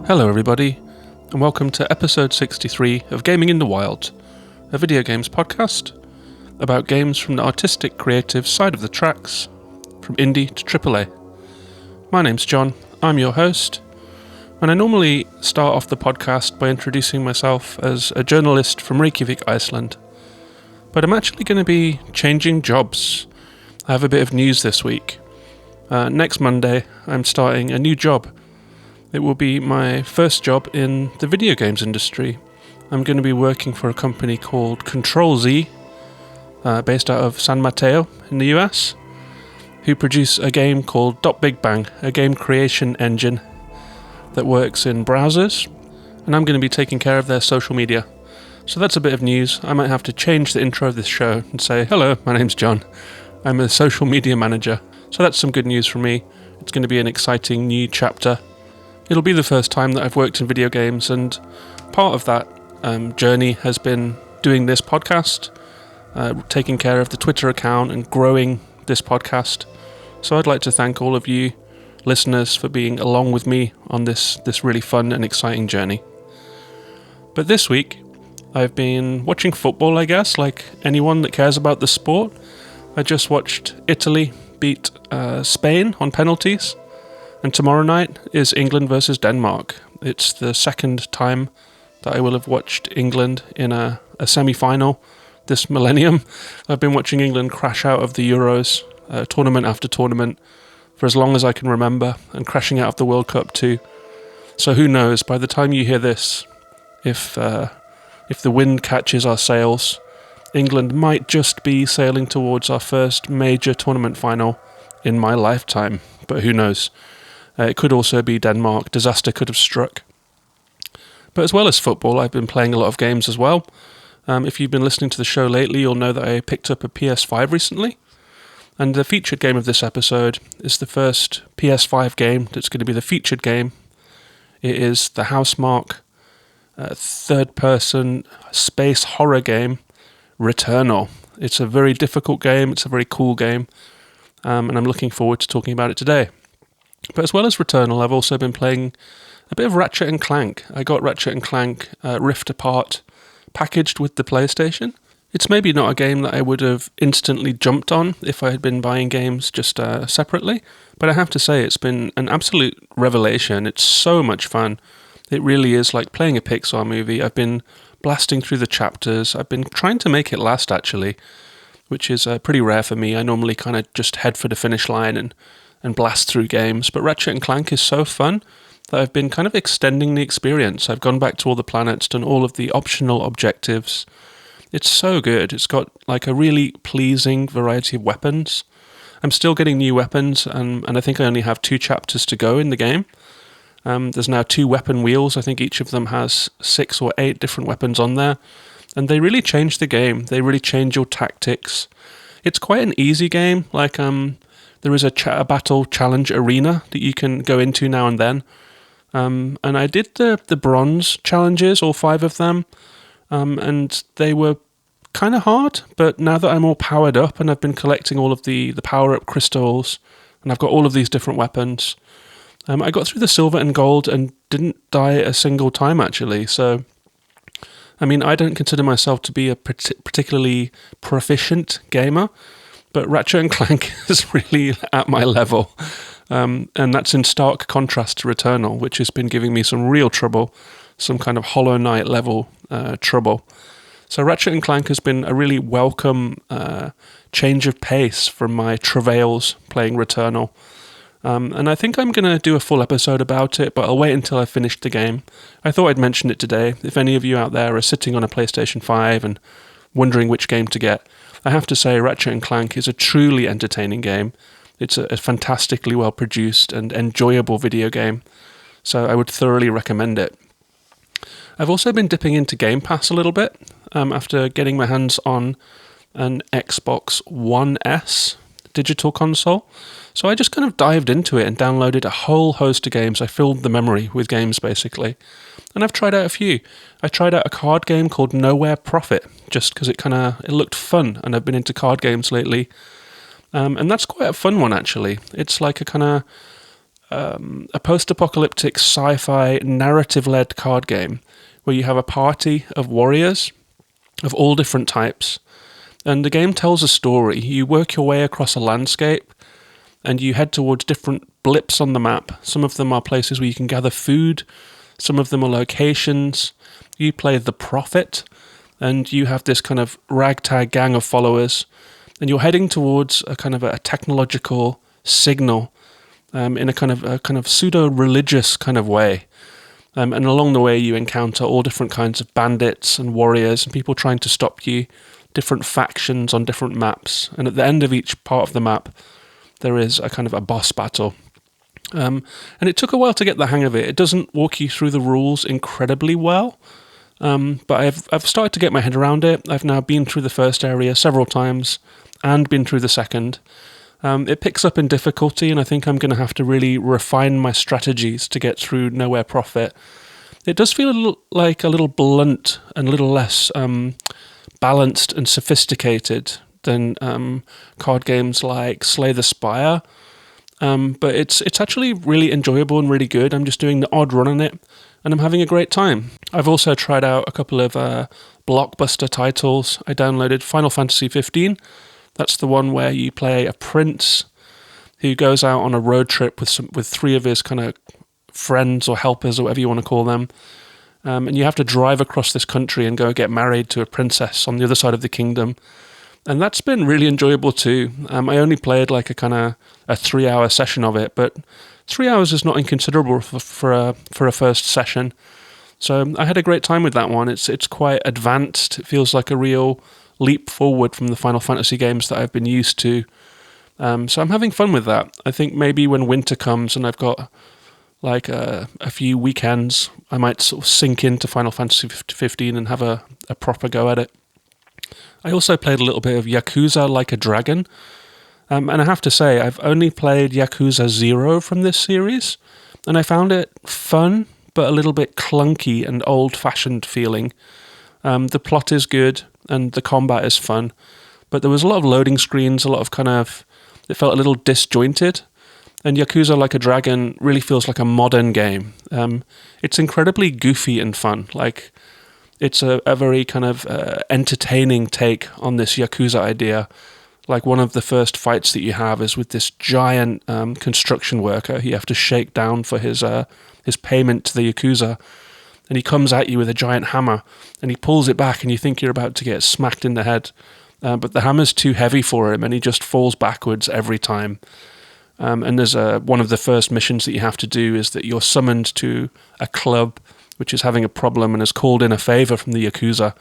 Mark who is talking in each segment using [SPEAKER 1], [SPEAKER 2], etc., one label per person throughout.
[SPEAKER 1] Hello everybody, and welcome to episode 63 of Gaming in the Wild, a video games podcast about games from the artistic, creative side of the tracks, from indie to AAA. My name's John, I'm your host, and I normally start off the podcast by introducing myself as a journalist from Reykjavik, Iceland. But I'm actually going to be changing jobs. I have a bit of news this week. Next Monday, I'm starting a new job. It will be my first job in the video games industry. I'm going to be working for a company called Control Z, based out of San Mateo in the US, who produce a game called Big Bang, a game creation engine that works in browsers, and I'm going to be taking care of their social media. So that's a bit of news. I might have to change the intro of this show and say, hello, my name's John. I'm a social media manager. So that's some good news for me. It's going to be an exciting new chapter. It'll be the first time that I've worked in video games, and part of that journey has been doing this podcast, taking care of the Twitter account and growing this podcast. So I'd like to thank all of you listeners for being along with me on this really fun and exciting journey. But this week, I've been watching football, I guess, like anyone that cares about the sport. I just watched Italy beat Spain on penalties. And tomorrow night is England versus Denmark. It's the second time that I will have watched England in a semi-final this millennium. I've been watching England crash out of the Euros, tournament after tournament, for as long as I can remember, and crashing out of the World Cup too. So who knows, by the time you hear this, if the wind catches our sails, England might just be sailing towards our first major tournament final in my lifetime. But who knows? It could also be Denmark. Disaster could have struck. But as well as football, I've been playing a lot of games as well. If you've been listening to the show lately, you'll know that I picked up a PS5 recently. And the featured game of this episode is the first PS5 game that's going to be the featured game. It is the Housemarque third-person space horror game, Returnal. It's a very difficult game. It's a very cool game. And I'm looking forward to talking about it today. But as well as Returnal, I've also been playing a bit of Ratchet and Clank. I got Ratchet and Clank Rift Apart packaged with the PlayStation. It's maybe not a game that I would have instantly jumped on if I had been buying games just separately, but I have to say it's been an absolute revelation. It's so much fun. It really is like playing a Pixar movie. I've been blasting through the chapters. I've been trying to make it last, actually, which is pretty rare for me. I normally kind of just head for the finish line and blast through games, but Ratchet and Clank is so fun that I've been kind of extending the experience. I've gone back to all the planets, done all of the optional objectives. It's so good. It's got like a really pleasing variety of weapons. I'm still getting new weapons, and I think I only have 2 chapters to go in the game. There's now 2 weapon wheels. I think each of them has 6 or 8 different weapons on there, and they really change the game. They really change your tactics. It's quite an easy game, like there is a battle challenge arena that you can go into now and then. And I did the bronze challenges, all 5 of them, and they were kind of hard, but now that I'm all powered up and I've been collecting all of the power-up crystals, and I've got all of these different weapons, I got through the silver and gold and didn't die a single time, actually. So, I mean, I don't consider myself to be a particularly proficient gamer, but Ratchet and Clank is really at my level, and that's in stark contrast to Returnal, which has been giving me some real trouble, some kind of Hollow Knight level trouble. So Ratchet and Clank has been a really welcome change of pace from my travails playing Returnal. And I think I'm going to do a full episode about it, but I'll wait until I've finished the game. I thought I'd mention it today. If any of you out there are sitting on a PlayStation 5 and wondering which game to get, I have to say Ratchet and Clank is a truly entertaining game. It's a fantastically well-produced and enjoyable video game, so I would thoroughly recommend it. I've also been dipping into Game Pass a little bit after getting my hands on an Xbox One S digital console. So I just kind of dived into it and downloaded a whole host of games. I filled the memory with games, basically. And I've tried out a few. I tried out a card game called Nowhere Profit, just because it looked fun, and I've been into card games lately. And that's quite a fun one, actually. It's like a kind of a post-apocalyptic sci-fi narrative-led card game where you have a party of warriors of all different types. And the game tells a story. You work your way across a landscape and you head towards different blips on the map. Some of them are places where you can gather food. Some of them are locations. You play the Prophet and you have this kind of ragtag gang of followers. And you're heading towards a kind of a technological signal in a kind of pseudo-religious kind of way. And along the way you encounter all different kinds of bandits and warriors and people trying to stop you, different factions on different maps. And at the end of each part of the map, there is a kind of a boss battle. And it took a while to get the hang of it. It doesn't walk you through the rules incredibly well, but I've started to get my head around it. I've now been through the first area several times and been through the second. It picks up in difficulty, and I think I'm going to have to really refine my strategies to get through Nowhere Profit. It does feel a little blunt and a little less balanced and sophisticated than card games like Slay the Spire. But it's actually really enjoyable and really good. I'm just doing the odd run on it, and I'm having a great time. I've also tried out a couple of blockbuster titles. I downloaded Final Fantasy 15. That's the one where you play a prince who goes out on a road trip with three of his kind of friends or helpers or whatever you want to call them. And you have to drive across this country and go get married to a princess on the other side of the kingdom. And that's been really enjoyable too. I only played like a 3-hour session of it, but 3 hours is not inconsiderable for a first session. So I had a great time with that one. It's quite advanced. It feels like a real leap forward from the Final Fantasy games that I've been used to. So I'm having fun with that. I think maybe when winter comes and I've got like a few weekends, I might sort of sink into Final Fantasy 15 and have a proper go at it. I also played a little bit of Yakuza Like a Dragon. And I have to say, I've only played Yakuza 0 from this series, and I found it fun, but a little bit clunky and old-fashioned feeling. The plot is good, and the combat is fun, but there was a lot of loading screens, a lot of it felt a little disjointed, and Yakuza Like a Dragon really feels like a modern game. It's incredibly goofy and fun, like it's a very kind of entertaining take on this Yakuza idea. Like one of the first fights that you have is with this giant construction worker you have to shake down for his payment to the Yakuza. And he comes at you with a giant hammer, and he pulls it back, and you think you're about to get smacked in the head. But the hammer's too heavy for him, and he just falls backwards every time. And there's one of the first missions that you have to do is that you're summoned to a club which is having a problem and has called in a favor from the Yakuza.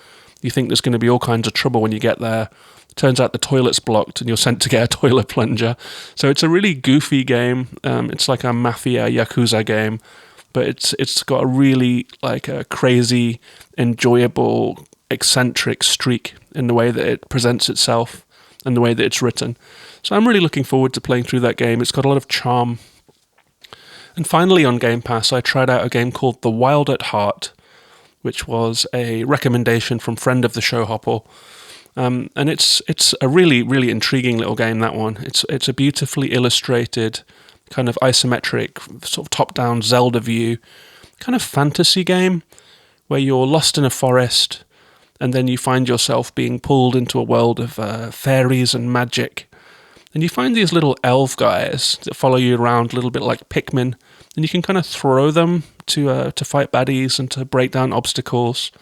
[SPEAKER 1] You think there's going to be all kinds of trouble when you get there. Turns out the toilet's blocked and you're sent to get a toilet plunger. So it's a really goofy game. It's like a mafia Yakuza game, but it's got a really like a crazy, enjoyable, eccentric streak in the way that it presents itself and the way that it's written. So I'm really looking forward to playing through that game. It's got a lot of charm. And finally on Game Pass, I tried out a game called The Wild at Heart, which was a recommendation from friend of the show, Hopple. And it's a really, really intriguing little game, that one. It's a beautifully illustrated, kind of isometric, sort of top-down Zelda view, kind of fantasy game, where you're lost in a forest, and then you find yourself being pulled into a world of fairies and magic. And you find these little elf guys that follow you around, a little bit like Pikmin, and you can kind of throw them to fight baddies and to break down obstacles.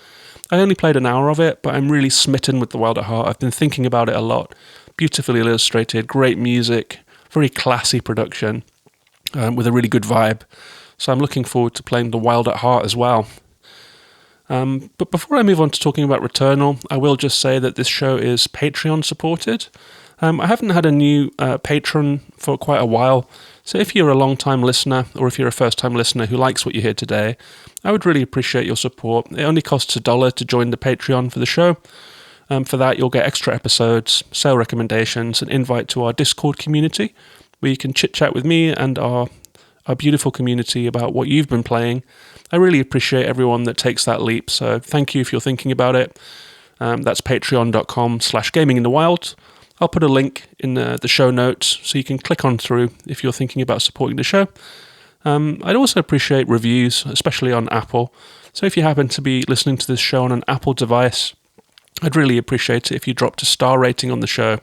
[SPEAKER 1] I only played an hour of it, but I'm really smitten with The Wild at Heart. I've been thinking about it a lot. Beautifully illustrated, great music, very classy production, with a really good vibe. So I'm looking forward to playing The Wild at Heart as well. But before I move on to talking about Returnal, I will just say that this show is Patreon supported. I haven't had a new patron for quite a while, so if you're a long-time listener or if you're a first-time listener who likes what you hear today, I would really appreciate your support. It only costs $1 to join the Patreon for the show. For that, you'll get extra episodes, sale recommendations, an invite to our Discord community, where you can chit-chat with me and our beautiful community about what you've been playing. I really appreciate everyone that takes that leap, so thank you if you're thinking about it. That's patreon.com/gaminginthewild. I'll put a link in the show notes so you can click on through if you're thinking about supporting the show. I'd also appreciate reviews, especially on Apple. So if you happen to be listening to this show on an Apple device, I'd really appreciate it if you dropped a star rating on the show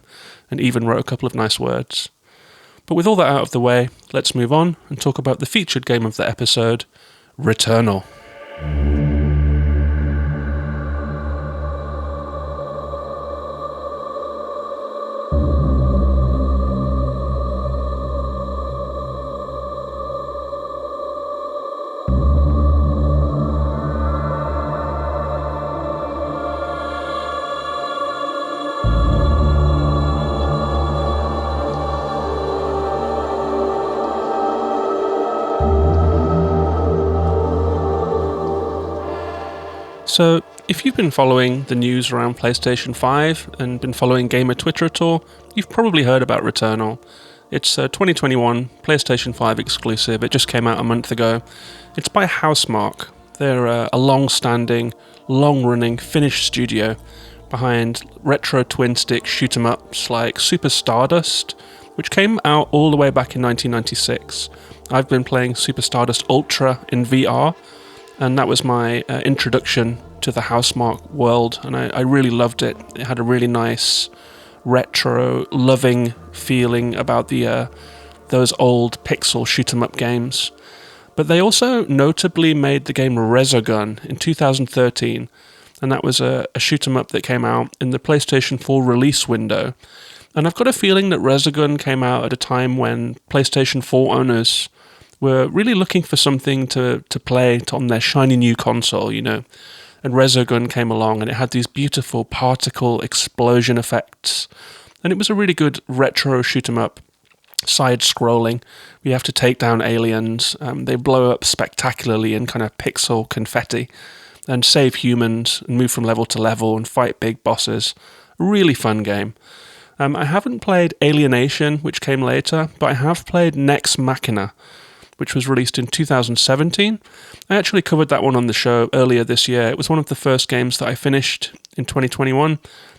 [SPEAKER 1] and even wrote a couple of nice words. But with all that out of the way, let's move on and talk about the featured game of the episode, Returnal. So, if you've been following the news around PlayStation 5 and been following gamer Twitter at all, you've probably heard about Returnal. It's a 2021 PlayStation 5 exclusive. It just came out a month ago. It's by Housemarque. They're a long-standing, long-running Finnish studio behind retro twin-stick shoot-em-ups like Super Stardust, which came out all the way back in 1996. I've been playing Super Stardust Ultra in VR, and that was my introduction to the Housemarque world, and I really loved it. It had a really nice, retro, loving feeling about those old pixel shoot-em-up games. But they also notably made the game Resogun in 2013, and that was a shoot-em-up that came out in the PlayStation 4 release window. And I've got a feeling that Resogun came out at a time when PlayStation 4 owners were really looking for something to play on their shiny new console, you know. And Resogun came along and it had these beautiful particle explosion effects. And it was a really good retro shoot-em-up, side-scrolling. We have to take down aliens. They blow up spectacularly in kind of pixel confetti and save humans and move from level to level and fight big bosses. A really fun game. I haven't played Alienation, which came later, but I have played Nex Machina, which was released in 2017. I actually covered that one on the show earlier this year. It was one of the first games that I finished in 2021,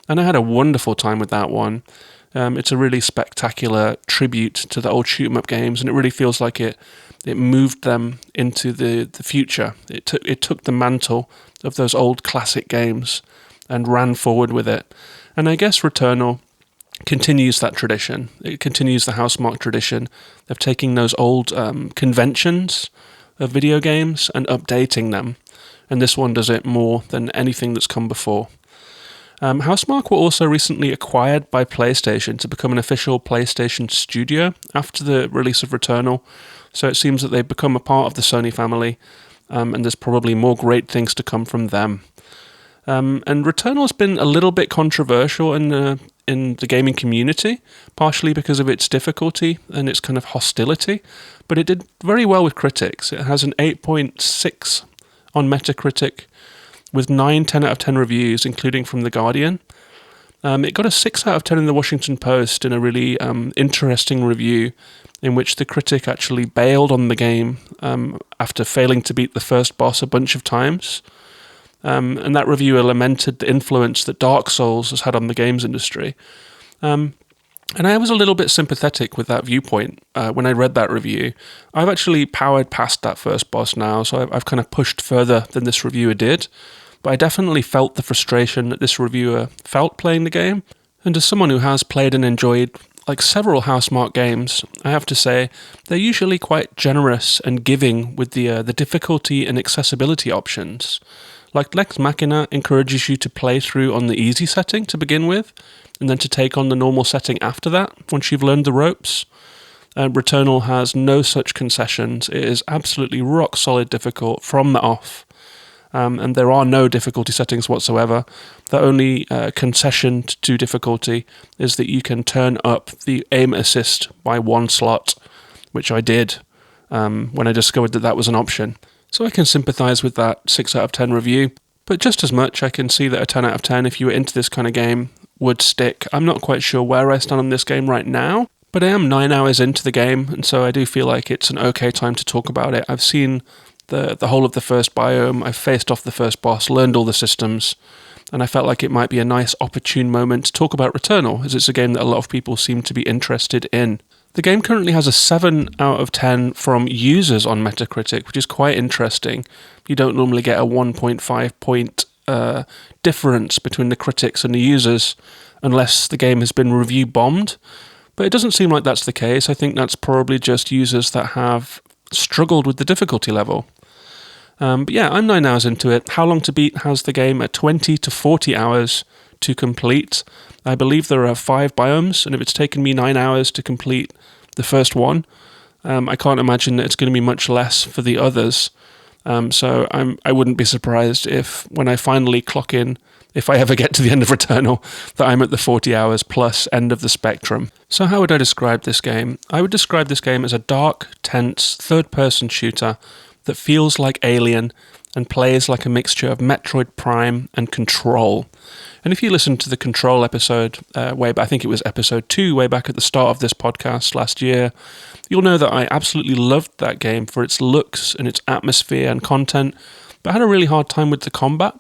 [SPEAKER 1] and I had a wonderful time with that one. It's a really spectacular tribute to the old shoot-em-up games, and it really feels like it moved them into the future. It took the mantle of those old classic games and ran forward with it. And I guess Returnal continues that tradition. It continues the Housemarque tradition of taking those old conventions of video games and updating them. And this one does it more than anything that's come before. Housemarque were also recently acquired by PlayStation to become an official PlayStation studio after the release of Returnal. So it seems that they've become a part of the Sony family, and there's probably more great things to come from them. And Returnal's been a little bit controversial in the gaming community, partially because of its difficulty and its kind of hostility, but it did very well with critics. It has an 8.6 on Metacritic, with 9 10 out of 10 reviews, including from The Guardian. It got a 6 out of 10 in the Washington Post in a really interesting review in which the critic actually bailed on the game after failing to beat the first boss a bunch of times. And that reviewer lamented the influence that Dark Souls has had on the games industry. And I was a little bit sympathetic with that viewpoint when I read that review. I've actually powered past that first boss now, so I've kind of pushed further than this reviewer did. But I definitely felt the frustration that this reviewer felt playing the game. And as someone who has played and enjoyed several Housemarque games, I have to say they're usually quite generous and giving with the difficulty and accessibility options. Like Nex Machina encourages you to play through on the easy setting to begin with, and then to take on the normal setting after that, once you've learned the ropes. Returnal has no such concessions. It is absolutely rock solid difficult from the off. And there are no difficulty settings whatsoever. The only concession to difficulty is that you can turn up the aim assist by 1 slot, which I did when I discovered that was an option. So I can sympathise with that 6 out of 10 review, but just as much I can see that a 10 out of 10, if you were into this kind of game, would stick. I'm not quite sure where I stand on this game right now, but I am 9 hours into the game, and so I do feel like it's an okay time to talk about it. I've seen the whole of the first biome, I've faced off the first boss, learned all the systems, and I felt like it might be a nice opportune moment to talk about Returnal, as it's a game that a lot of people seem to be interested in. The game currently has a 7 out of 10 from users on Metacritic, which is quite interesting. You don't normally get a 1.5 point difference between the critics and the users unless the game has been review bombed. But it doesn't seem like that's the case. I think that's probably just users that have struggled with the difficulty level. But yeah, I'm 9 hours into it. How Long to Beat has the game at 20 to 40 hours to complete. I believe there are 5 biomes, and if it's taken me 9 hours to complete the first one, I can't imagine that it's going to be much less for the others. So I wouldn't be surprised if, when I finally clock in, if I ever get to the end of Returnal, that I'm at the 40 hours plus end of the spectrum. So how would I describe this game? I would describe this game as a dark, tense, third-person shooter that feels like Alien and plays like a mixture of Metroid Prime and Control. And if you listen to the Control episode, I think it was episode 2, way back at the start of this podcast last year, you'll know that I absolutely loved that game for its looks and its atmosphere and content, but I had a really hard time with the combat.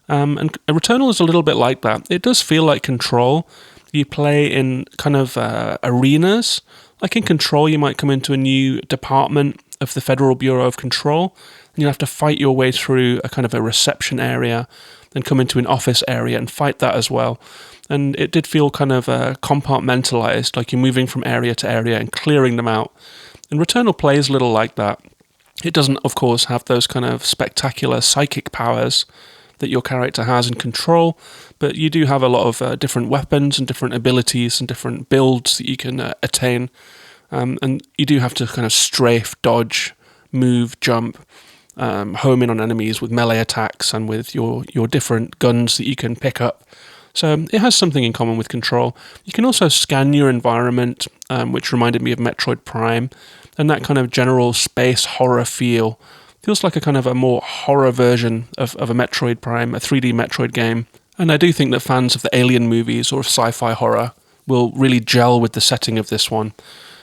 [SPEAKER 1] And Returnal is a little bit like that. It does feel like Control. You play in kind of arenas. Like in Control, you might come into a new department of the Federal Bureau of Control, and you'll have to fight your way through a kind of a reception area, then come into an office area and fight that as well. And it did feel kind of compartmentalized, like you're moving from area to area and clearing them out. And Returnal plays a little like that. It doesn't, of course, have those kind of spectacular psychic powers that your character has in Control, but you do have a lot of different weapons and different abilities and different builds that you can attain. And you do have to kind of strafe, dodge, move, jump, home in on enemies with melee attacks and with your different guns that you can pick up. So it has something in common with Control. You can also scan your environment, which reminded me of Metroid Prime, and that kind of general space horror feel. Feels like a kind of a more horror version of a Metroid Prime, a 3D Metroid game. And I do think that fans of the Alien movies or sci-fi horror will really gel with the setting of this one.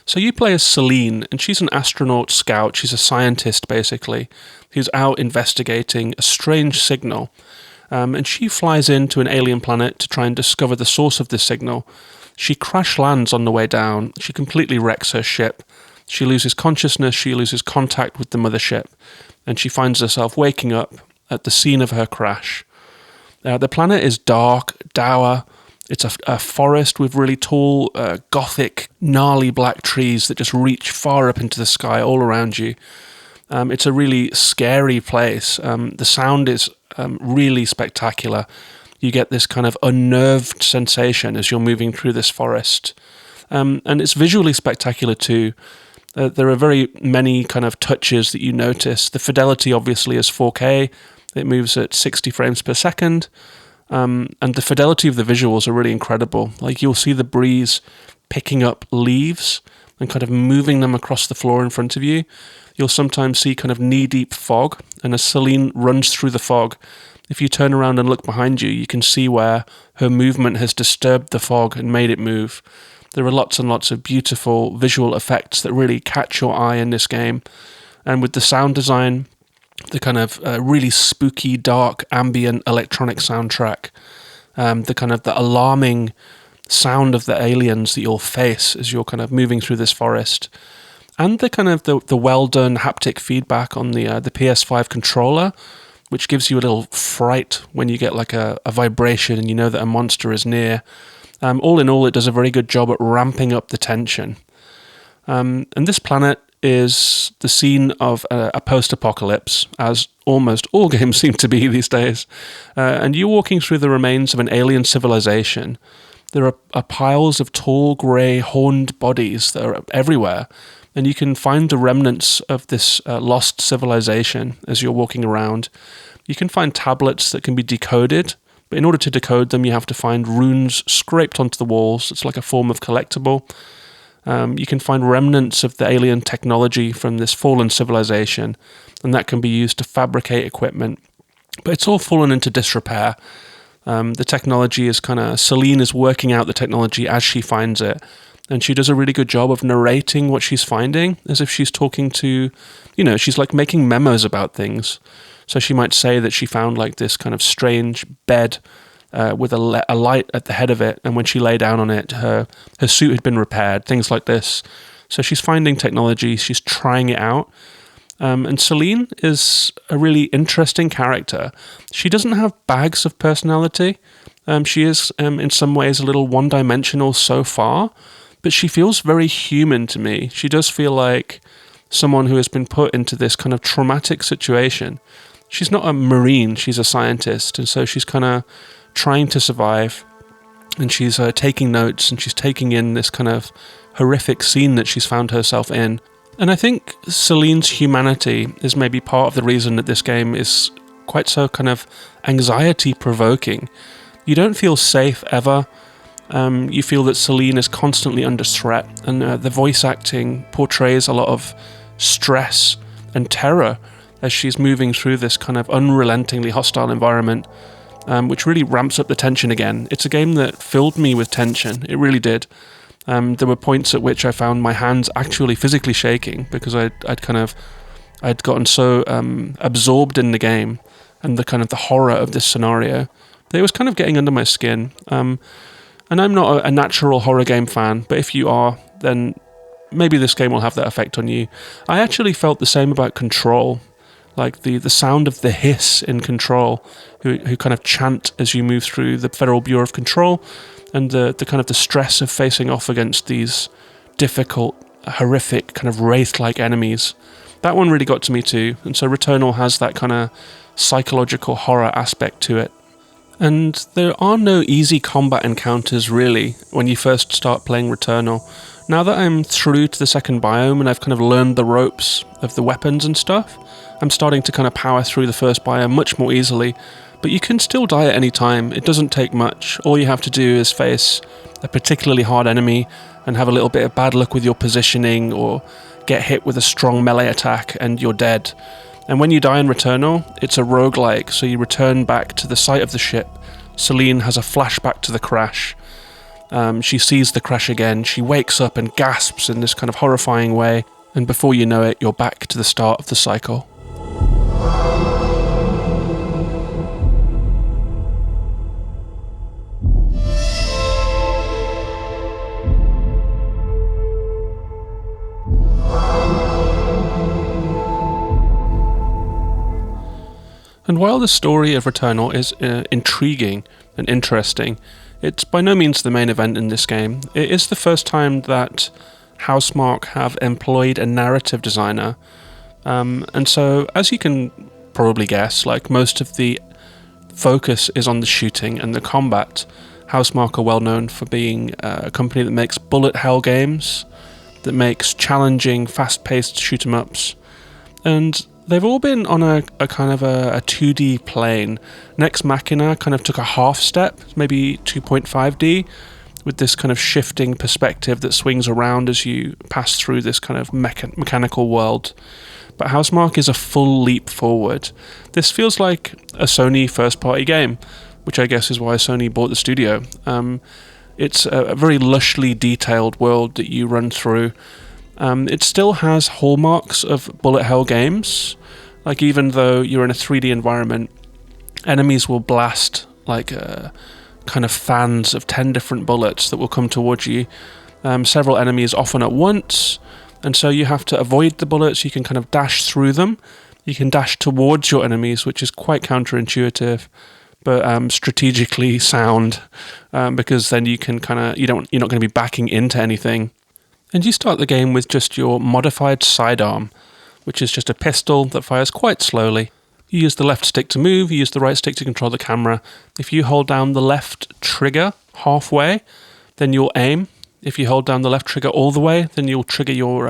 [SPEAKER 1] So you play as Celine, and she's an astronaut scout. She's a scientist, basically, who's out investigating a strange signal. And she flies into an alien planet to try and discover the source of this signal. She crash lands on the way down. She completely wrecks her ship. She loses consciousness. She loses contact with the mothership. And she finds herself waking up at the scene of her crash. The planet is dark, dour. It's a forest with really tall, gothic, gnarly black trees that just reach far up into the sky all around you. It's a really scary place. The sound is really spectacular. You get this kind of unnerved sensation as you're moving through this forest. And it's visually spectacular too. There are very many kind of touches that you notice. The fidelity obviously is 4K. It moves at 60 frames per second. And the fidelity of the visuals are really incredible. Like you'll see the breeze picking up leaves and kind of moving them across the floor in front of you. You'll sometimes see kind of knee-deep fog, and as Celine runs through the fog, if you turn around and look behind you, you can see where her movement has disturbed the fog and made it move. There are lots and lots of beautiful visual effects that really catch your eye in this game. And with the sound design, the kind of really spooky, dark, ambient electronic soundtrack, the kind of the alarming sound of the aliens that you'll face as you're kind of moving through this forest, and the kind of the well-done haptic feedback on the PS5 controller, which gives you a little fright when you get like a vibration and you know that a monster is near. All in all, it does a very good job at ramping up the tension. And this planet is the scene of a post-apocalypse, as almost all games seem to be these days. And you're walking through the remains of an alien civilization. There are piles of tall, grey, horned bodies that are everywhere, and you can find the remnants of this lost civilization as you're walking around. You can find tablets that can be decoded, but in order to decode them, you have to find runes scraped onto the walls. It's like a form of collectible. You can find remnants of the alien technology from this fallen civilization, and that can be used to fabricate equipment. But it's all fallen into disrepair. The technology is Celine is working out the technology as she finds it, and she does a really good job of narrating what she's finding, as if she's talking to, she's like making memos about things. So she might say that she found like this kind of strange bed with a light at the head of it, and when she lay down on it, her suit had been repaired, things like this. So she's finding technology, she's trying it out. And Celine is a really interesting character. She doesn't have bags of personality. She is, in some ways, a little one-dimensional so far, but she feels very human to me. She does feel like someone who has been put into this kind of traumatic situation. She's not a marine, she's a scientist, and so she's kind of trying to survive, and she's taking notes, and she's taking in this kind of horrific scene that she's found herself in. And I think Celine's humanity is maybe part of the reason that this game is quite so kind of anxiety-provoking. You don't feel safe ever. You feel that Celine is constantly under threat, and the voice acting portrays a lot of stress and terror as she's moving through this kind of unrelentingly hostile environment, which really ramps up the tension again. It's a game that filled me with tension. It really did. There were points at which I found my hands actually physically shaking because I'd gotten so absorbed in the game and the kind of the horror of this scenario that it was kind of getting under my skin. And I'm not a natural horror game fan, but if you are, then maybe this game will have that effect on you. I actually felt the same about Control, like the sound of the hiss in Control, who kind of chant as you move through the Federal Bureau of Control, and the kind of the stress of facing off against these difficult, horrific, kind of wraith-like enemies. That one really got to me too, and so Returnal has that kind of psychological horror aspect to it. And there are no easy combat encounters really when you first start playing Returnal. Now that I'm through to the second biome and I've kind of learned the ropes of the weapons and stuff, I'm starting to kind of power through the first biome much more easily. But you can still die at any time. It doesn't take much. All you have to do is face a particularly hard enemy and have a little bit of bad luck with your positioning or get hit with a strong melee attack and you're dead. And when you die in Returnal, it's a roguelike, so you return back to the site of the ship. Celine has a flashback to the crash. She sees the crash again, she wakes up and gasps in this kind of horrifying way, and before you know it, you're back to the start of the cycle. And while the story of Returnal is intriguing and interesting, it's by no means the main event in this game. It is the first time that Housemarque have employed a narrative designer, and so, as you can probably guess, like most of the focus is on the shooting and the combat. Housemarque are well known for being a company that makes bullet hell games, that makes challenging, fast-paced shoot-'em-ups, and they've all been on a kind of a 2D plane. Nex Machina kind of took a half step, maybe 2.5D, with this kind of shifting perspective that swings around as you pass through this kind of mechanical world. But Housemarque is a full leap forward. This feels like a Sony first-party game, which I guess is why Sony bought the studio. It's a very lushly detailed world that you run through. It still has hallmarks of bullet hell games. Like, even though you're in a 3D environment, enemies will blast like kind of fans of 10 different bullets that will come towards you. Several enemies often at once, and so you have to avoid the bullets. You can kind of dash through them. You can dash towards your enemies, which is quite counterintuitive, but strategically sound, because then you can you're not going to be backing into anything. And you start the game with just your modified sidearm, which is just a pistol that fires quite slowly. You use the left stick to move, you use the right stick to control the camera. If you hold down the left trigger halfway, then you'll aim. If you hold down the left trigger all the way, then you'll trigger your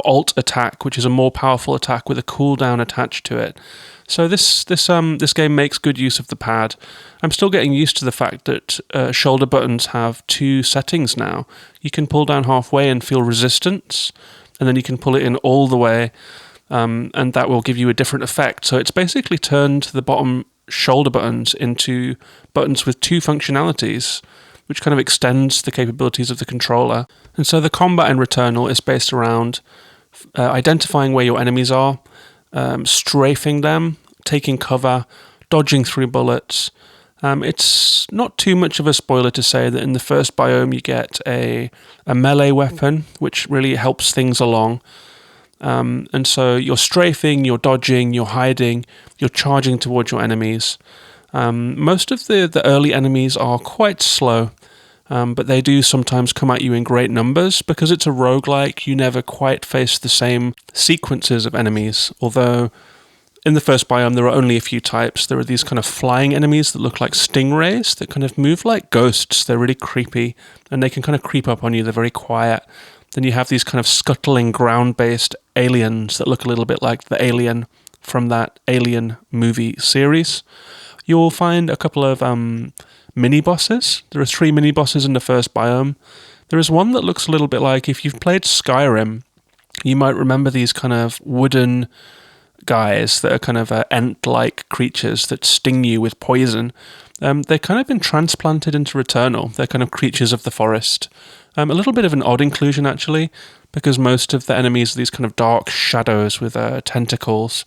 [SPEAKER 1] alt attack, which is a more powerful attack with a cooldown attached to it. So this game makes good use of the pad. I'm still getting used to the fact that shoulder buttons have two settings now. You can pull down halfway and feel resistance, and then you can pull it in all the way, and that will give you a different effect. So it's basically turned the bottom shoulder buttons into buttons with two functionalities, which kind of extends the capabilities of the controller. And so the combat in Returnal is based around identifying where your enemies are, strafing them, taking cover, dodging through bullets, It's not too much of a spoiler to say that in the first biome you get a melee weapon, which really helps things along. And so you're strafing, you're dodging, you're hiding, you're charging towards your enemies. Most of the early enemies are quite slow, but they do sometimes come at you in great numbers. Because it's a roguelike, you never quite face the same sequences of enemies, although in the first biome there are only a few types. There are these kind of flying enemies that look like stingrays that kind of move like ghosts. They're really creepy, and they can kind of creep up on you. They're very quiet. Then you have these kind of scuttling ground-based aliens that look a little bit like the alien from that Alien movie series. You'll find a couple of mini-bosses. There are 3 mini-bosses in the first biome. There is one that looks a little bit like, if you've played Skyrim, you might remember these kind of wooden guys that are kind of ant-like creatures that sting you with poison. They've kind of been transplanted into Returnal. They're kind of creatures of the forest. A little bit of an odd inclusion, actually, because most of the enemies are these kind of dark shadows with tentacles.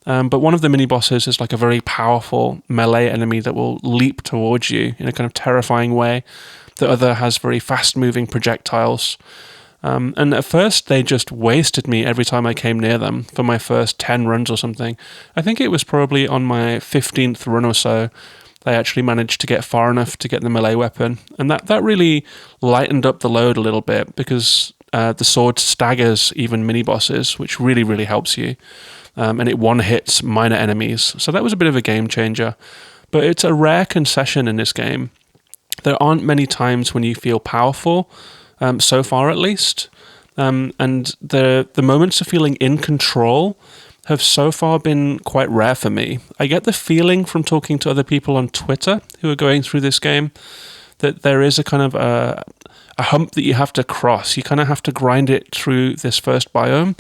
[SPEAKER 1] But one of the mini-bosses is like a very powerful melee enemy that will leap towards you in a kind of terrifying way. The other has very fast-moving projectiles. And at first, they just wasted me every time I came near them for my first 10 runs or something. I think it was probably on my 15th run or so, I actually managed to get far enough to get the melee weapon. And that really lightened up the load a little bit, because the sword staggers even mini-bosses, which really, really helps you. And it one-hits minor enemies. So that was a bit of a game changer. But it's a rare concession in this game. There aren't many times when you feel powerful, so far at least. And the moments of feeling in control have so far been quite rare for me. I get the feeling from talking to other people on Twitter who are going through this game that there is a kind of a hump that you have to cross. You kind of have to grind it through this first biome,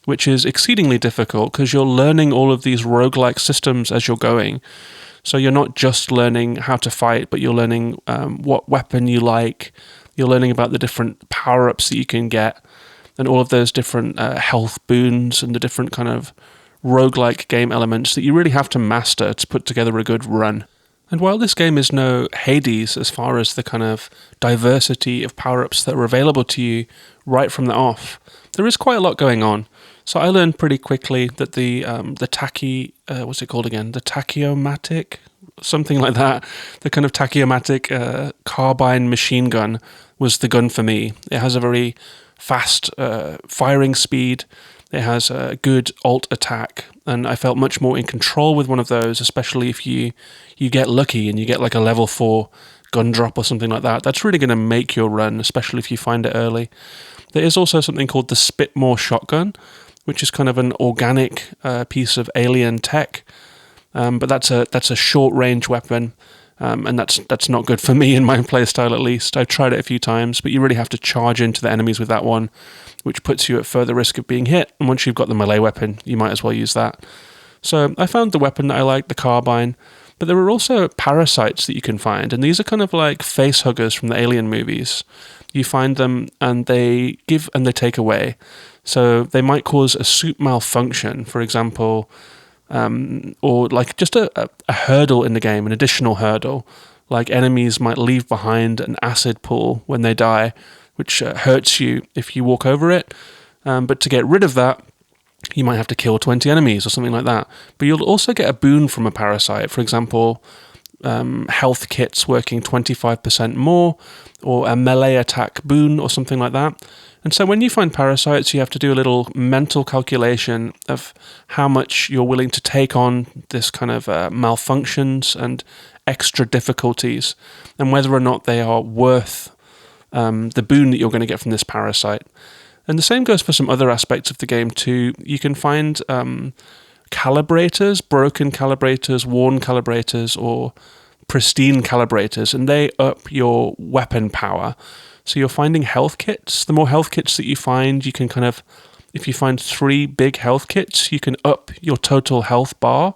[SPEAKER 1] which is exceedingly difficult because you're learning all of these roguelike systems as you're going. So you're not just learning how to fight, but you're learning what weapon you like. You're learning about the different power-ups that you can get, and all of those different health boons and the different kind of roguelike game elements that you really have to master to put together a good run. And while this game is no Hades as far as the kind of diversity of power-ups that are available to you right from the off, there is quite a lot going on. So I learned pretty quickly that the what's it called again? The tachyomatic? Something like that. The kind of tachyomatic carbine machine gun was the gun for me. It has a very fast firing speed. It has a good alt attack, and I felt much more in control with one of those, especially if you get lucky and you get like a level 4 gun drop or something like that. That's really going to make your run, especially if you find it early. There is also something called the Spitmore shotgun, which is kind of an organic piece of alien tech, but that's a short range weapon. And that's not good for me in my playstyle, at least. I've tried it a few times, but you really have to charge into the enemies with that one, which puts you at further risk of being hit. And once you've got the melee weapon, you might as well use that. So I found the weapon that I liked, the carbine, but there are also parasites that you can find, and these are kind of like face huggers from the Alien movies. You find them, and they give and they take away. So they might cause a suit malfunction, for example, or like just a hurdle in the game, an additional hurdle. Like enemies might leave behind an acid pool when they die, which hurts you if you walk over it. But to get rid of that, you might have to kill 20 enemies or something like that. But you'll also get a boon from a parasite. For example, health kits working 25% more, or a melee attack boon or something like that. And so when you find parasites, you have to do a little mental calculation of how much you're willing to take on this kind of malfunctions and extra difficulties, and whether or not they are worth the boon that you're going to get from this parasite. And the same goes for some other aspects of the game too. You can find calibrators, broken calibrators, worn calibrators, or pristine calibrators, and they up your weapon power. So you're finding health kits. The more health kits that you find, you can kind of, if you find 3 big health kits, you can up your total health bar.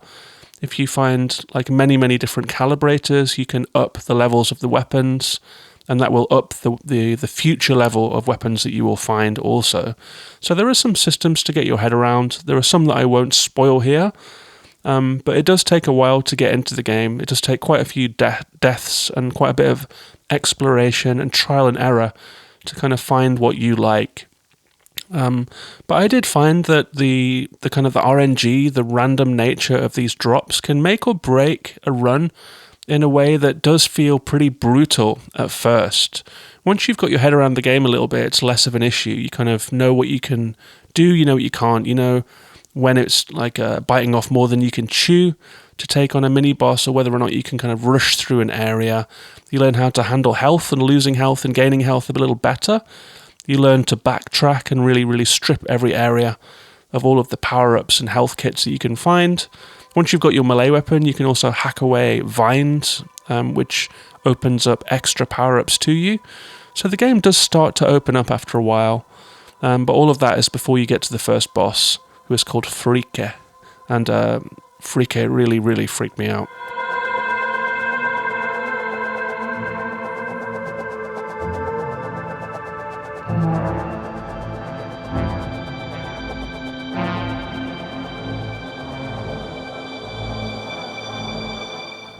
[SPEAKER 1] If you find like many, many different calibrators, you can up the levels of the weapons, and that will up the future level of weapons that you will find also. So there are some systems to get your head around. There are some that I won't spoil here, But it does take a while to get into the game. It does take quite a few deaths and quite a bit of exploration and trial and error to kind of find what you like. But I did find that the kind of the RNG, the random nature of these drops can make or break a run in a way that does feel pretty brutal at first. Once you've got your head around the game a little bit, it's less of an issue. You kind of know what you can do, you know what you can't, you know when it's like biting off more than you can chew to take on a mini boss, or whether or not you can kind of rush through an area. You learn how to handle health and losing health and gaining health a little better. You learn to backtrack and really, really strip every area of all of the power-ups and health kits that you can find. Once you've got your melee weapon, you can also hack away vines, which opens up extra power-ups to you. So the game does start to open up after a while, but all of that is before you get to the first boss, who is called Phrike. And Phrike really, really freaked me out.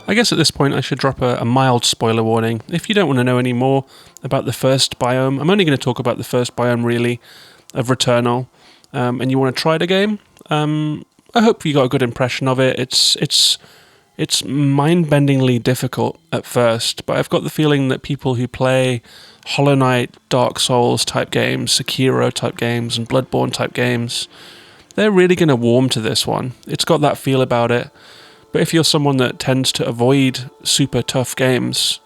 [SPEAKER 1] I guess at this point I should drop a mild spoiler warning. If you don't want to know any more about the first biome, I'm only going to talk about the first biome really, of Returnal, and you want to try the game, I hope you got a good impression of it. It's mind-bendingly difficult at first, but I've got the feeling that people who play Hollow Knight, Dark Souls type games, Sekiro type games, and Bloodborne type games, they're really going to warm to this one. It's got that feel about it. But if you're someone that tends to avoid super tough games,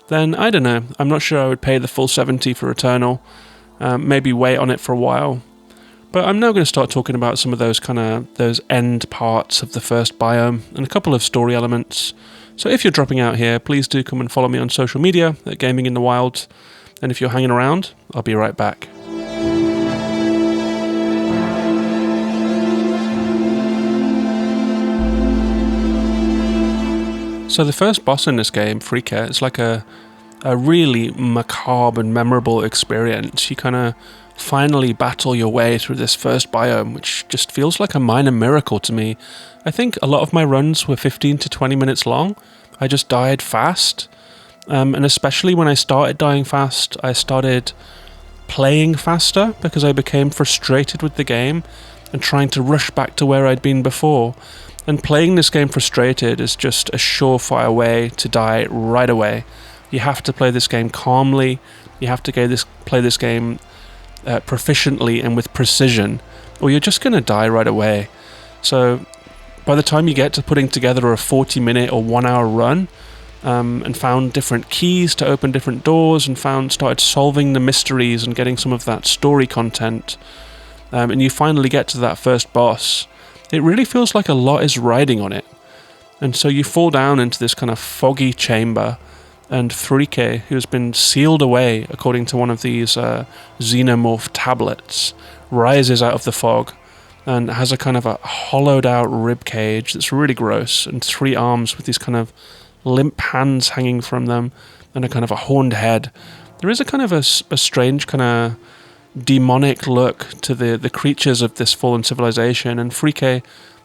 [SPEAKER 1] then I don't know. I'm not sure I would pay the full $70 for Returnal. Maybe wait on it for a while. But I'm now going to start talking about some of those end parts of the first biome and a couple of story elements. So if you're dropping out here, please do come and follow me on social media at Gaming in the Wild. And if you're hanging around, I'll be right back. So the first boss in this game, Phrike, is like a really macabre and memorable experience. You kind of finally battle your way through this first biome, which just feels like a minor miracle to me. I think a lot of my runs were 15 to 20 minutes long. I just died fast. And especially when I started dying fast, I started playing faster because I became frustrated with the game and trying to rush back to where I'd been before. And playing this game frustrated is just a surefire way to die right away. You have to play this game calmly. You have to play this game proficiently and with precision, or you're just going to die right away. So by the time you get to putting together a 40-minute or 1-hour run, and found different keys to open different doors, and started solving the mysteries and getting some of that story content, and you finally get to that first boss, it really feels like a lot is riding on it. And so you fall down into this kind of foggy chamber, and Phrike, who's been sealed away according to one of these xenomorph tablets, rises out of the fog and has a kind of a hollowed out rib cage that's really gross, and 3 arms with these kind of limp hands hanging from them, and a kind of a horned head. There is a kind of a strange kind of demonic look to the creatures of this fallen civilization, and Phrike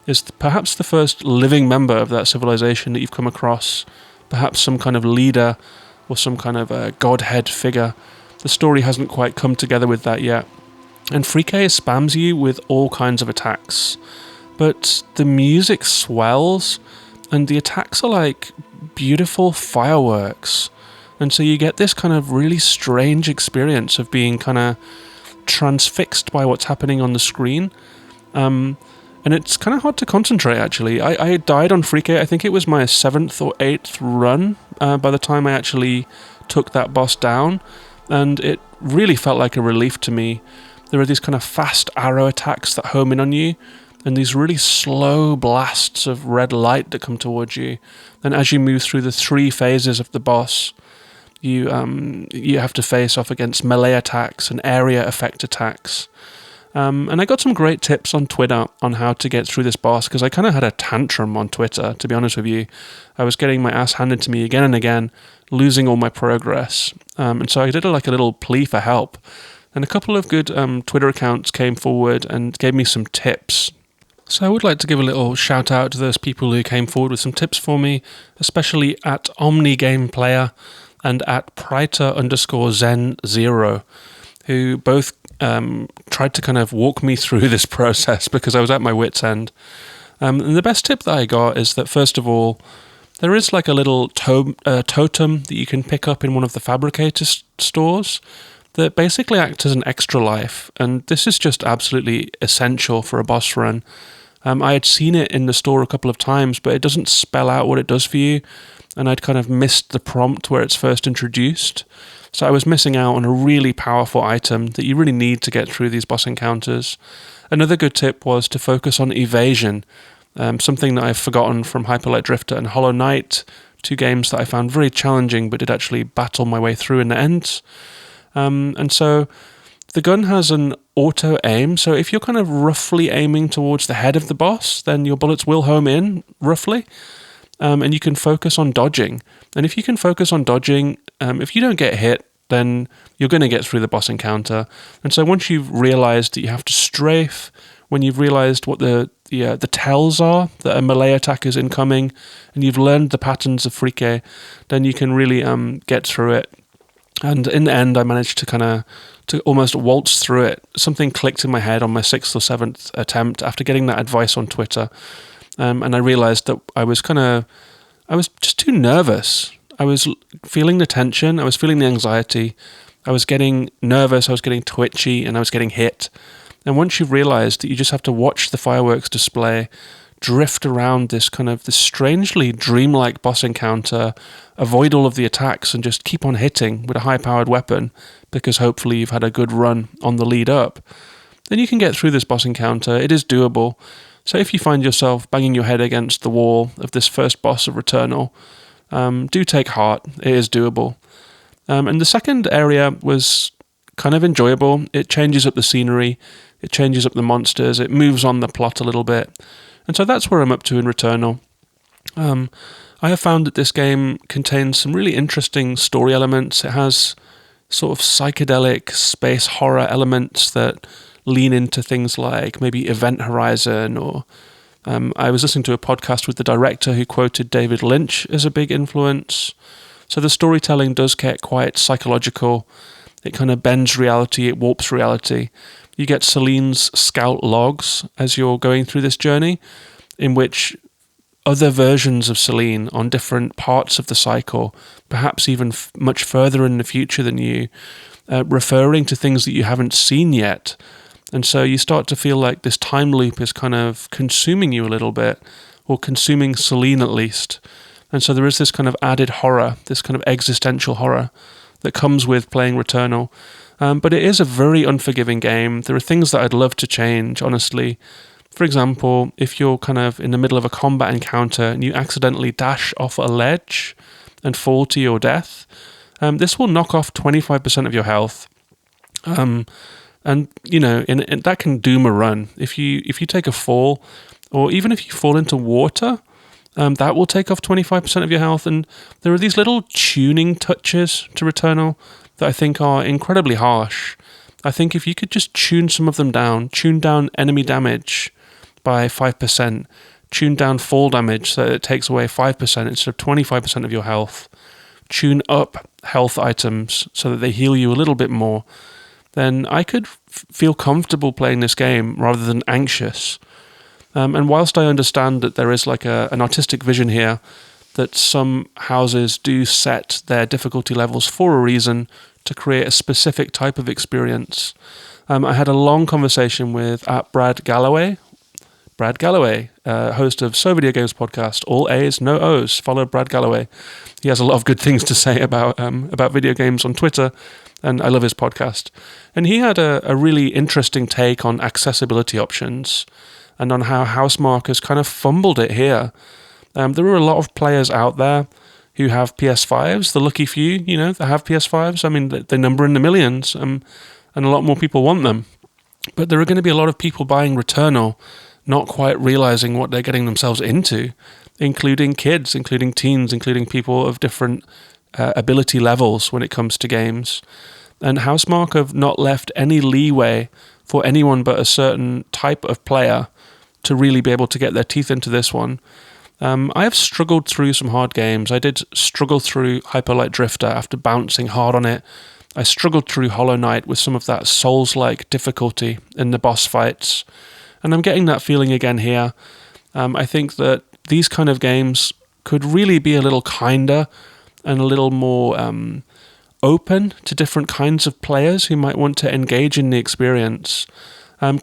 [SPEAKER 1] is perhaps the first living member of that civilization that you've come across, perhaps some kind of leader or some kind of a godhead figure. The story hasn't quite come together with that yet. And Phrike spams you with all kinds of attacks, but the music swells and the attacks are like beautiful fireworks, and so you get this kind of really strange experience of being kind of transfixed by what's happening on the screen, and it's kind of hard to concentrate actually. I died on Phrike, I think it was my 7th or 8th run by the time I actually took that boss down, and it really felt like a relief to me. There are these kind of fast arrow attacks that home in on you, and these really slow blasts of red light that come towards you, and as you move through the 3 phases of the boss, you have to face off against melee attacks and area effect attacks. And I got some great tips on Twitter on how to get through this boss, because I kind of had a tantrum on Twitter, to be honest with you. I was getting my ass handed to me again and again, losing all my progress. And so I did a little plea for help. And a couple of good Twitter accounts came forward and gave me some tips. So I would like to give a little shout out to those people who came forward with some tips for me, especially at OmniGamePlayer and at Priter_Zen0, who both tried to kind of walk me through this process because I was at my wit's end. And the best tip that I got is that, first of all, there is like a little totem that you can pick up in one of the fabricator stores that basically acts as an extra life, and this is just absolutely essential for a boss run. I had seen it in the store a couple of times, but it doesn't spell out what it does for you, and I'd kind of missed the prompt where it's first introduced. So I was missing out on a really powerful item that you really need to get through these boss encounters. Another good tip was to focus on evasion, something that I've forgotten from Hyper Light Drifter and Hollow Knight, two games that I found very challenging but did actually battle my way through in the end. And so the gun has an auto aim, so if you're kind of roughly aiming towards the head of the boss, then your bullets will home in roughly, and you can focus on dodging. And if you can focus on dodging, if you don't get hit, then you're going to get through the boss encounter. And so once you've realized that you have to strafe, when you've realized what the tells are that a melee attack is incoming, and you've learned the patterns of Phrike, then you can really get through it. And in the end, I managed to almost waltz through it. Something clicked in my head on my 6th or 7th attempt after getting that advice on Twitter. And I realized that I was just too nervous. I was feeling the tension. I was feeling the anxiety. I was getting nervous. I was getting twitchy, and I was getting hit. And once you've realized that you just have to watch the fireworks display drift around this strangely dreamlike boss encounter, avoid all of the attacks, and just keep on hitting with a high-powered weapon, because hopefully you've had a good run on the lead up, then you can get through this boss encounter. It is doable. So if you find yourself banging your head against the wall of this first boss of Returnal, do take heart. It is doable. And the second area was kind of enjoyable. It changes up the scenery. It changes up the monsters. It moves on the plot a little bit. And so that's where I'm up to in Returnal. I have found that this game contains some really interesting story elements. It has sort of psychedelic space horror elements that lean into things like maybe Event Horizon, or I was listening to a podcast with the director who quoted David Lynch as a big influence. So the storytelling does get quite psychological. It kind of bends reality, it warps reality. You get Celine's scout logs as you're going through this journey, in which other versions of Celine on different parts of the cycle, perhaps even much further in the future than you, referring to things that you haven't seen yet. And so you start to feel like this time loop is kind of consuming you a little bit, or consuming Celine at least. And so there is this kind of added horror, this kind of existential horror that comes with playing Returnal. But it is a very unforgiving game. There are things that I'd love to change, honestly. For example, if you're kind of in the middle of a combat encounter and you accidentally dash off a ledge and fall to your death, this will knock off 25% of your health. And, you know, that can doom a run. If you take a fall, or even if you fall into water, that will take off 25% of your health. And there are these little tuning touches to Returnal that I think are incredibly harsh. I think if you could just tune some of them down, tune down enemy damage by 5%, tune down fall damage so that it takes away 5% instead of 25% of your health, tune up health items so that they heal you a little bit more, then I could feel comfortable playing this game rather than anxious. And whilst I understand that there is like an artistic vision here, that some houses do set their difficulty levels for a reason to create a specific type of experience. I had a long conversation with Brad Galloway, host of So Video Games podcast, all A's, no O's. Follow Brad Galloway. He has a lot of good things to say about video games on Twitter, and I love his podcast. And he had a really interesting take on accessibility options and on how Housemarque has kind of fumbled it here. There are a lot of players out there who have PS5s, the lucky few, that have PS5s. I mean, they number in the millions, and a lot more people want them. But there are going to be a lot of people buying Returnal, not quite realizing what they're getting themselves into, including kids, including teens, including people of different ability levels when it comes to games. And Housemarque have not left any leeway for anyone but a certain type of player to really be able to get their teeth into this one. I have struggled through some hard games. I did struggle through Hyper Light Drifter after bouncing hard on it. I struggled through Hollow Knight with some of that Souls-like difficulty in the boss fights. And I'm getting that feeling again here. I think that these kind of games could really be a little kinder and a little more open to different kinds of players who might want to engage in the experience.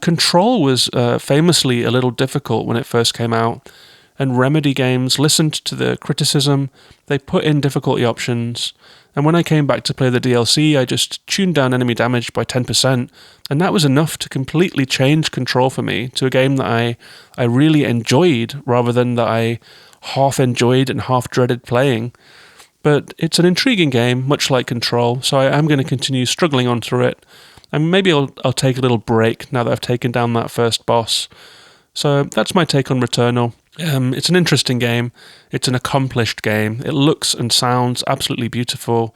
[SPEAKER 1] Control was famously a little difficult when it first came out, and Remedy Games listened to the criticism. They put in difficulty options, and when I came back to play the DLC, I just tuned down enemy damage by 10%, and that was enough to completely change Control for me to a game that I really enjoyed rather than that I half enjoyed and half dreaded playing. But it's an intriguing game, much like Control, so I am going to continue struggling on through it. And maybe I'll take a little break now that I've taken down that first boss. So that's my take on Returnal. It's an interesting game. It's an accomplished game. It looks and sounds absolutely beautiful.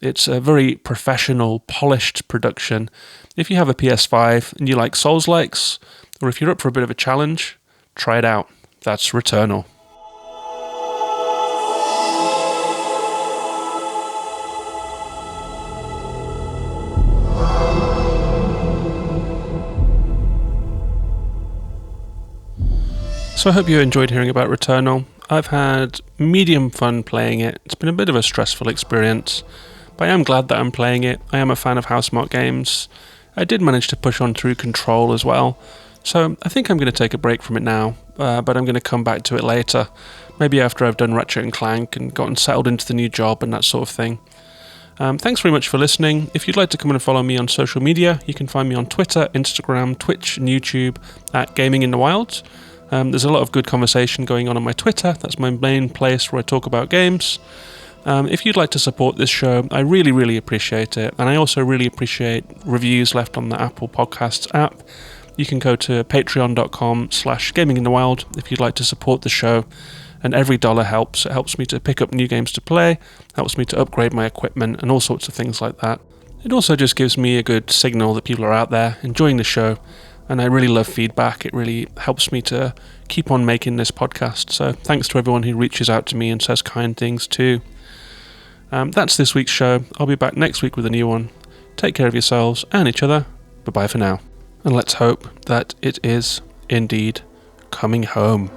[SPEAKER 1] It's a very professional, polished production. If you have a PS5 and you like Souls-likes, or if you're up for a bit of a challenge, try it out. That's Returnal. So I hope you enjoyed hearing about Returnal. I've had medium fun playing it. It's been a bit of a stressful experience, but I am glad that I'm playing it. I am a fan of Housemarque games. I did manage to push on through Control as well, so I think I'm going to take a break from it now, but I'm going to come back to it later, maybe after I've done Ratchet and Clank and gotten settled into the new job and that sort of thing. Thanks very much for listening. If you'd like to come and follow me on social media, you can find me on Twitter, Instagram, Twitch and YouTube at Gaming in the Wild. There's a lot of good conversation going on my Twitter. That's my main place where I talk about games. If you'd like to support this show, I really, really appreciate it. And I also really appreciate reviews left on the Apple Podcasts app. You can go to patreon.com/gaminginthewild if you'd like to support the show. And every dollar helps. It helps me to pick up new games to play, helps me to upgrade my equipment and all sorts of things like that. It also just gives me a good signal that people are out there enjoying the show. And I really love feedback. It really helps me to keep on making this podcast. So thanks to everyone who reaches out to me and says kind things too. That's this week's show. I'll be back next week with a new one. Take care of yourselves and each other. Bye-bye for now. And let's hope that it is indeed coming home.